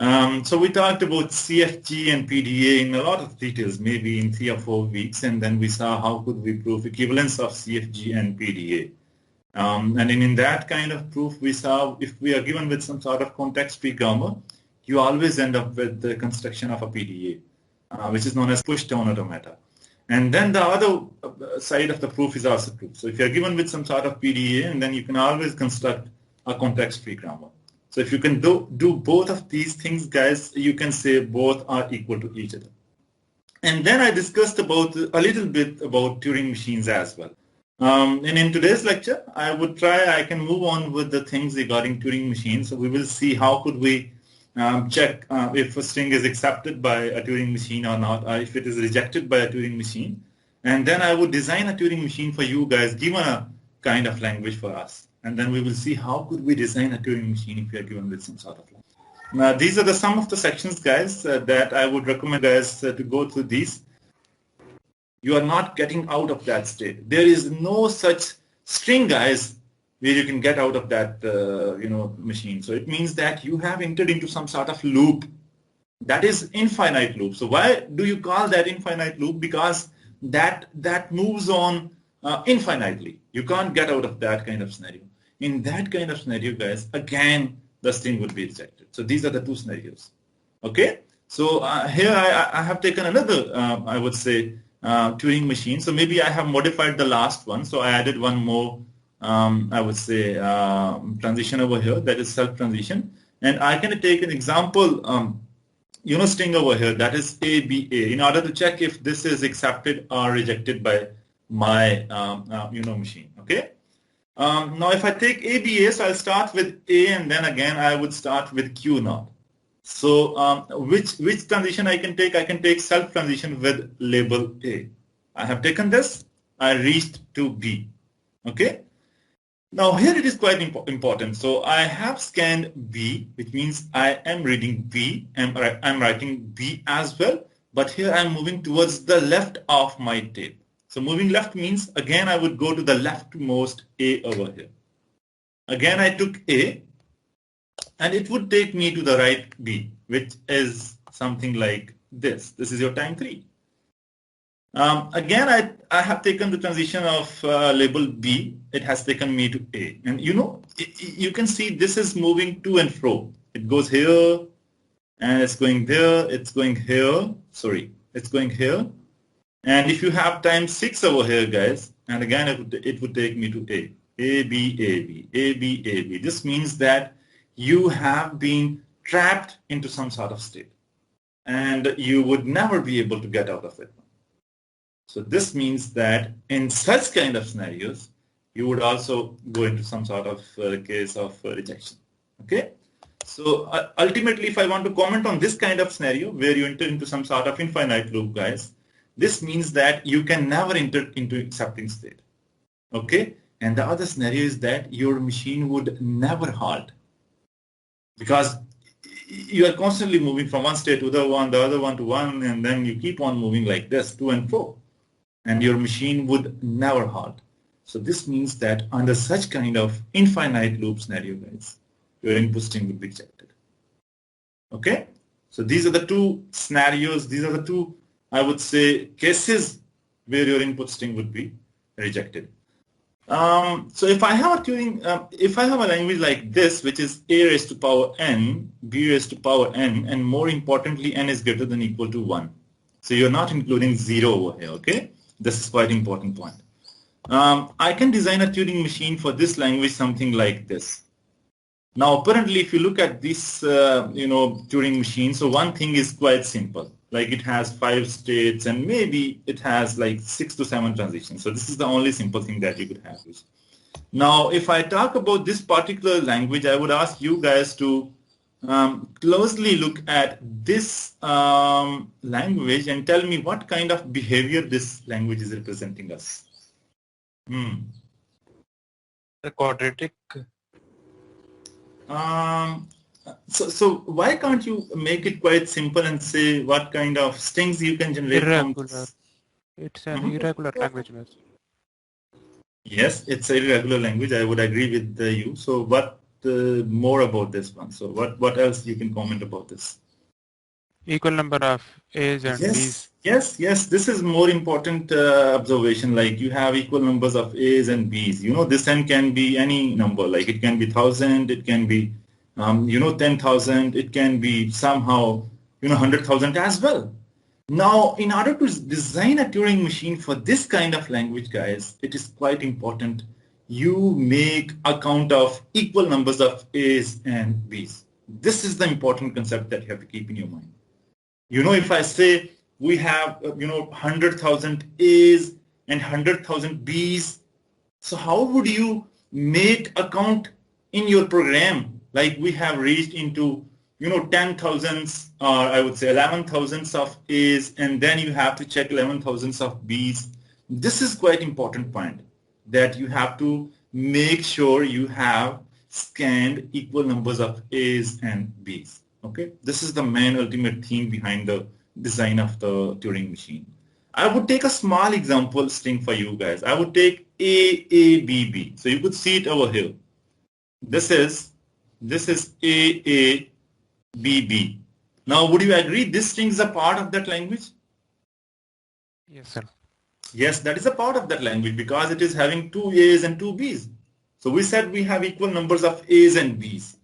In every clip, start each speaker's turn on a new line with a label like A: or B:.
A: So we talked about CFG and PDA in a lot of details, maybe in 3 or 4 weeks, and then we saw how could we prove equivalence of CFG and PDA. And in that kind of proof, we saw if we are given with some sort of context-free grammar, you always end up with the construction of a PDA, which is known as push-down automata. And then the other side of the proof is also true. So if you're given with some sort of PDA, and then you can always construct a context-free grammar. So if you can do both of these things, guys, you can say both are equal to each other. And then I discussed about a little bit about Turing machines as well. And in today's lecture, I can move on with the things regarding Turing machines. So we will see how could we check if a string is accepted by a Turing machine or not, or if it is rejected by a Turing machine. And then I would design a Turing machine for you guys, given a kind of language for us. And then we will see how could we design a Turing machine if we are given with some sort of language. Now, these are some of the sections, guys, that I would recommend guys to go through these. You are not getting out of that state. There is no such string, guys, where you can get out of that machine. So it means that you have entered into some sort of loop. That is infinite loop. So why do you call that infinite loop? Because that moves on infinitely. You can't get out of that kind of scenario. In that kind of scenario, guys, again, the string would be rejected. So these are the two scenarios. Okay? So here I have taken another, I would say, Turing machine. So maybe I have modified the last one. So I added one more, I would say, transition over here. That is self-transition. And I can take an example, string over here. That is ABA. In order to check if this is accepted or rejected by my, machine. Okay? Now, if I take ABA, so I'll start with A, and then again I would start with Q naught. So which transition I can take? I can take self-transition with label A. I have taken this. I reached to B. Okay. Now here it is quite important. So I have scanned B, which means I am reading B, and I'm writing B as well. But here I'm moving towards the left of my tape. So moving left means, again, I would go to the leftmost A over here. Again, I took A, and it would take me to the right B, which is something like this. This is your time 3. Again, I have taken the transition of label B. It has taken me to A. And you can see this is moving to and fro. It goes here, and it's going there. It's going here. Sorry, it's going here. And if you have time 6 over here, guys, and again, it would take me to A. A, B, A, B, A, B, A, B. This means that you have been trapped into some sort of state, and you would never be able to get out of it. So this means that in such kind of scenarios, you would also go into some sort of case of rejection. Okay? So ultimately, if I want to comment on this kind of scenario where you enter into some sort of infinite loop, guys, this means that you can never enter into accepting state. Okay? And the other scenario is that your machine would never halt, because you are constantly moving from one state to the other one to one, and then you keep on moving like this to and fro, and your machine would never halt. So this means that under such kind of infinite loop scenario, guys, your input string would be rejected. Okay? So these are the two scenarios. These are the two, I would say, cases where your input string would be rejected. So if I have a language like this, which is a raised to power n, b raised to power n, and more importantly, n is greater than or equal to 1. So you're not including 0 over here, okay? This is quite an important point. I can design a Turing machine for this language something like this. Now, apparently, if you look at this, Turing machine, so one thing is quite simple. Like it has 5 states, and maybe it has like 6 to 7 transitions. So this is the only simple thing that you could have. Now, if I talk about this particular language, I would ask you guys to closely look at this language and tell me what kind of behavior this language is representing us.
B: The quadratic.
A: So why can't you make it quite simple and say what kind of strings you can generate
C: Irregular.
A: from this?
C: It's an irregular language.
A: Yes, it's a irregular language. I would agree with you. So what more about this one. So what else you can comment about this?
C: Equal number of A's and B's.
A: Yes. This is more important observation. Like you have equal numbers of A's and B's. You know, this n can be any number. Like it can be 1,000. It can be 10,000. It can be somehow 100,000 as well. Now, in order to design a Turing machine for this kind of language, guys, it is quite important you make a count of equal numbers of A's and B's. This is the important concept that you have to keep in your mind. If I say we have 100,000 A's and 100,000 B's, so how would you make a count in your program? Like we have reached into 10,000s, or I would say 11,000s of A's, and then you have to check 11,000s of B's. This is quite important point, that you have to make sure you have scanned equal numbers of A's and B's. Okay, this is the main ultimate theme behind the design of the Turing machine. I would take a small example string for you guys. I would take AABB. So you could see it over here. This is AABB. Now, would you agree this string is a part of that language?
C: Yes, sir.
A: Yes, that is a part of that language because it is having two A's and two B's. So we said we have equal numbers of A's and B's.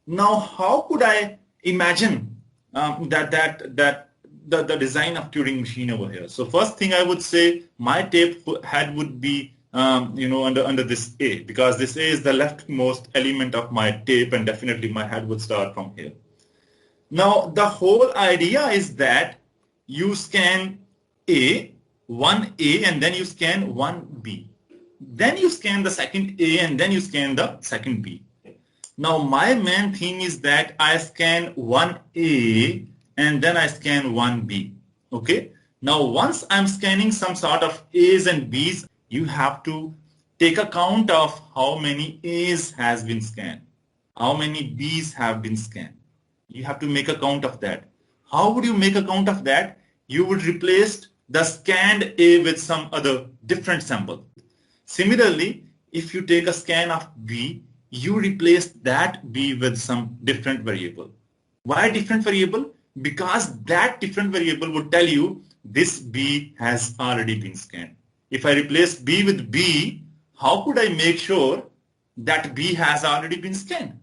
A: Now, how could I imagine the design of Turing machine over here? So first thing I would say, my tape head would be under this A, because this A is the leftmost element of my tape, and definitely my head would start from here. Now, the whole idea is that you scan one A, and then you scan one B. Then you scan the second A, and then you scan the second B. Now, my main theme is that I scan one A, and then I scan one B. Okay. Now, once I'm scanning some sort of A's and B's, you have to take a count of how many A's has been scanned, how many B's have been scanned. You have to make a count of that. How would you make a count of that? You would replace the scanned A with some other different symbol. Similarly, if you take a scan of B, you replace that B with some different variable. Why different variable? Because that different variable would tell you this B has already been scanned. If I replace B with B, how could I make sure that B has already been scanned?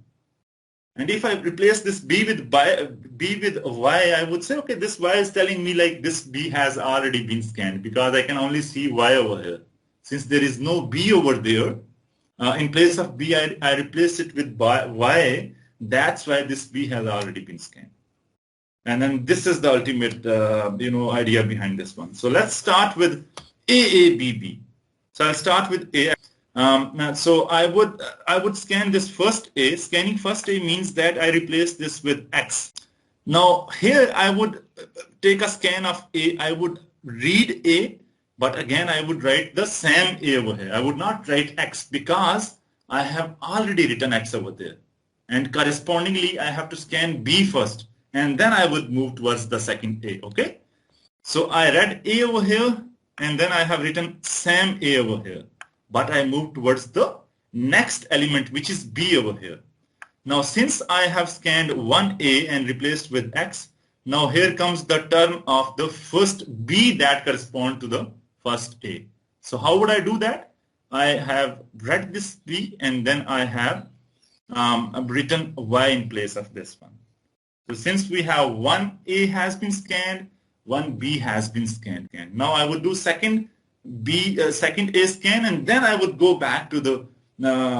A: And if I replace this B with Y, I would say, okay, this Y is telling me like this B has already been scanned, because I can only see Y over here. Since there is no B over there, in place of B, I replace it with Y. That's why this B has already been scanned. And then this is the ultimate, idea behind this one. So let's start with AABB. So I'll start with A. So I would scan this first A. Scanning first A means that I replace this with X. Now here I would take a scan of A. I would read A, but again I would write the same A over here. I would not write X because I have already written X over there. And correspondingly, I have to scan B first, and then I would move towards the second A. Okay. So I read A over here, and then I have written same A over here. But I move towards the next element, which is B over here. Now, since I have scanned one A and replaced with X, now here comes the term of the first B that corresponds to the first A. So how would I do that? I have read this B, and then I have written Y in place of this one. So since we have one A has been scanned, one B has been scanned. Now I would do second A scan, and then I would go back to the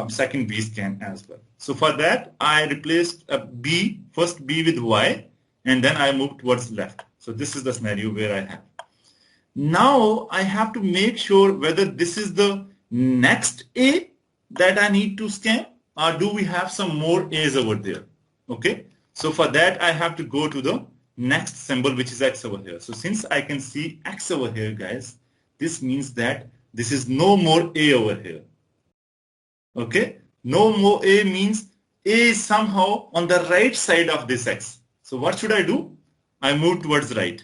A: second B scan as well. So for that, I replaced first B with Y, and then I moved towards left. So this is the scenario where I have. Now I have to make sure whether this is the next A that I need to scan, or do we have some more A's over there? Okay. So for that, I have to go to the next symbol, which is X over here. So since I can see X over here, guys, this means that this is no more A over here. Okay. No more A means A is somehow on the right side of this X. So what should I do? I move towards right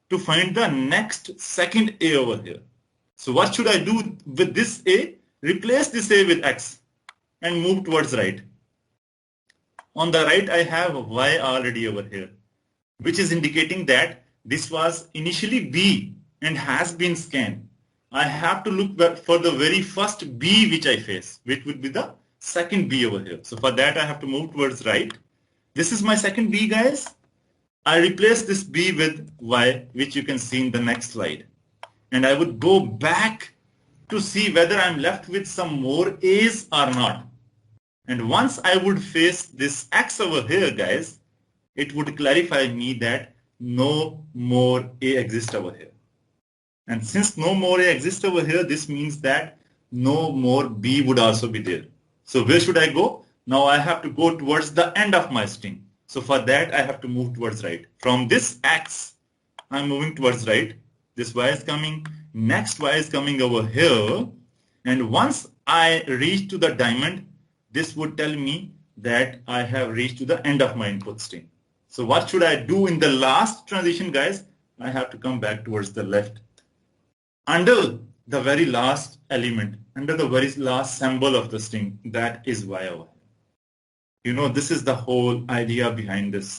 A: to find the next second A over here. So what should I do with this A? Replace this A with X and move towards right. on the right I have Y already over here, which is indicating that this was initially B and has been scanned. I have to look for the very first B which I face, which would be the second B over here. So for that I have to move towards right. This is my second B, guys. I replace this B with Y, which you can see in the next slide. And I would go back to see whether I'm left with some more A's or not. And once I would face this X over here, guys, it would clarify me that no more A exists over here. And since no more A exists over here, this means that no more B would also be there. So where should I go? Now I have to go towards the end of my string. So for that, I have to move towards right. From this X, I'm moving towards right. This Y is coming. Next Y is coming over here. And once I reach to the diamond, this would tell me that I have reached to the end of my input string. So what should I do in the last transition, guys? I have to come back towards the left. Under the very last element, under the very last symbol of the string, that is Y over here. You know, this is the whole idea behind this,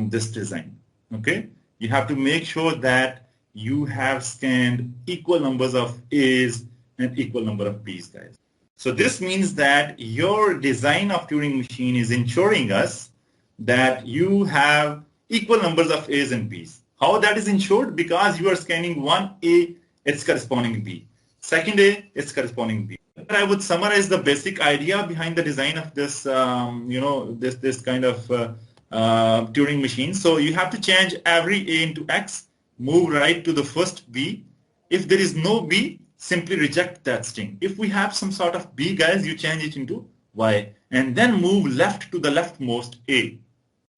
A: this design. Okay, you have to make sure that you have scanned equal numbers of A's and equal number of B's, guys. So this means that your design of Turing machine is ensuring us that you have equal numbers of A's and B's. How that is ensured? Because you are scanning one A, its corresponding B. Second A, its corresponding B. I would summarize the basic idea behind the design of this, this kind of Turing machine. So you have to change every A into X, move right to the first B. If there is no B, simply reject that string. If we have some sort of B, guys, you change it into Y, and then move left to the leftmost A,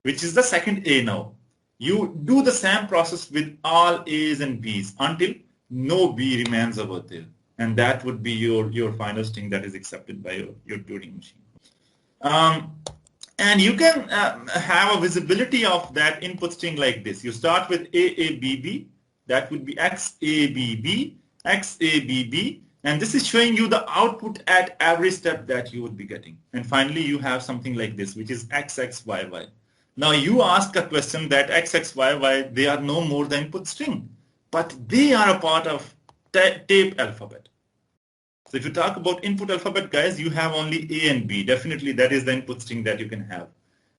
A: which is the second A now. You do the same process with all A's and B's until no B remains over there. And that would be your final string that is accepted by your Turing machine. And you can have a visibility of that input string like this. You start with AABB, that would be XABB, XABB, and this is showing you the output at every step that you would be getting. And finally, you have something like this, which is XXYY. Now you ask a question that XXYY, they are no more than input string, but they are a part of tape alphabet. So if you talk about input alphabet, guys, you have only A and B. Definitely that is the input string that you can have.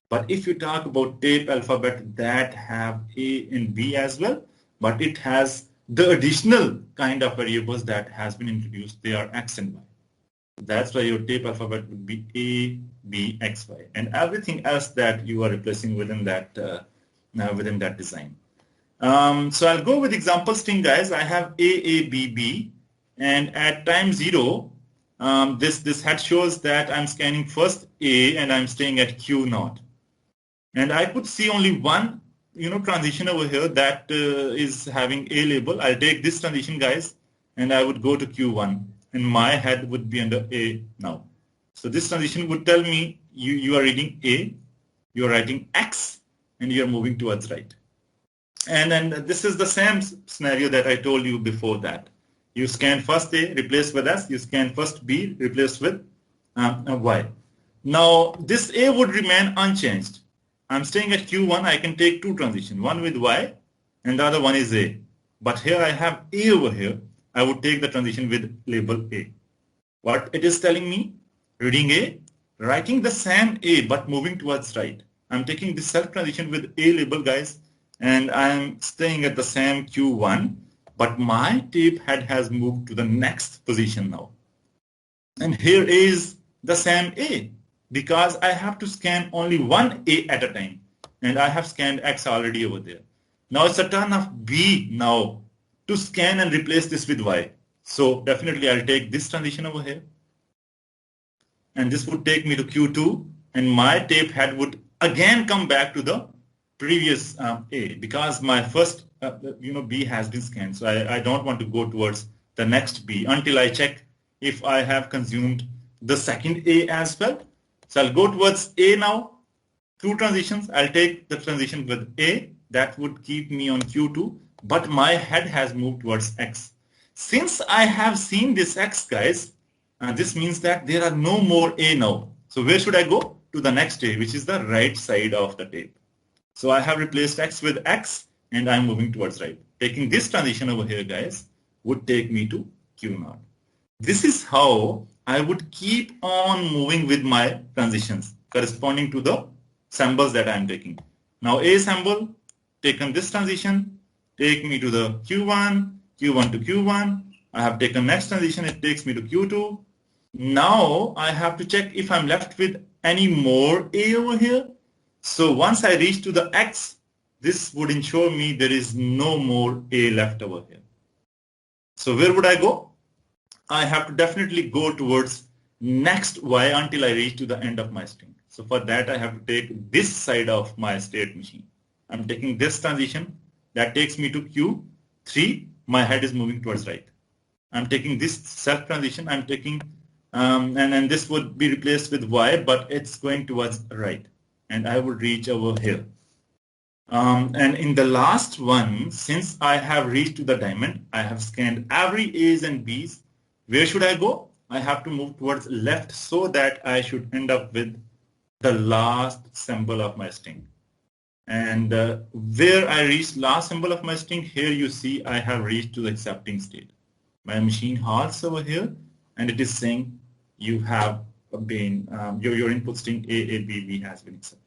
A: But if you talk about tape alphabet, that have A and B as well, but it has the additional kind of variables that has been introduced. They are X and Y. That's why your tape alphabet would be A, B, X, Y, and everything else that you are replacing within that design. So I'll go with example string, guys. I have AABB, and at time 0, this head shows that I'm scanning first A and I'm staying at Q0. And I could see only one, transition over here that is having A label. I'll take this transition, guys, and I would go to Q1, and my head would be under A now. So this transition would tell me you are reading A, you are writing X, and you are moving towards right. And then this is the same scenario that I told you before that. You scan first A, replace with S. You scan first B, replace with Y. Now, this A would remain unchanged. I'm staying at Q1. I can take two transitions, one with Y and the other one is A. But here I have A over here. I would take the transition with label A. What it is telling me? Reading A, writing the same A but moving towards right. I'm taking this self transition with A label, guys, and I'm staying at the same Q1, but my tape head has moved to the next position now. And here is the same A, because I have to scan only one A at a time, and I have scanned X already over there. Now it's a turn of B now to scan and replace this with Y. So definitely I'll take this transition over here, and this would take me to Q2, and my tape head would again come back to the previous A, because my first B has been scanned. So I don't want to go towards the next B until I check if I have consumed the second A as well. So I'll go towards A now. Two transitions. I'll take the transition with A. That would keep me on Q2, but my head has moved towards X. Since I have seen this X, guys, this means that there are no more A now. So where should I go? to the next state, which is the right side of the tape. So I have replaced X with X, and I'm moving towards right. Taking this transition over here, guys, would take me to Q0. This is how I would keep on moving with my transitions corresponding to the symbols that I'm taking. Now A symbol, taken this transition, take me to the Q1, Q1 to Q1. I have taken next transition, it takes me to Q2. Now I have to check if I'm left with any more A over here. So once I reach to the X, this would ensure me there is no more A left over here. So where would I go? I have to definitely go towards next Y until I reach to the end of my string. So for that I have to take this side of my state machine. I'm taking this transition that takes me to Q3. My head is moving towards right. I'm taking this self transition. I'm taking and this would be replaced with Y, but it's going towards right, and I would reach over here. And in the last one, since I have reached to the diamond, I have scanned every A's and B's. Where should I go? I have to move towards left so that I should end up with the last symbol of my string. And where I reached last symbol of my string, here you see I have reached to the accepting state. My machine halts over here, and it is saying you have been your input string A, B has been accepted.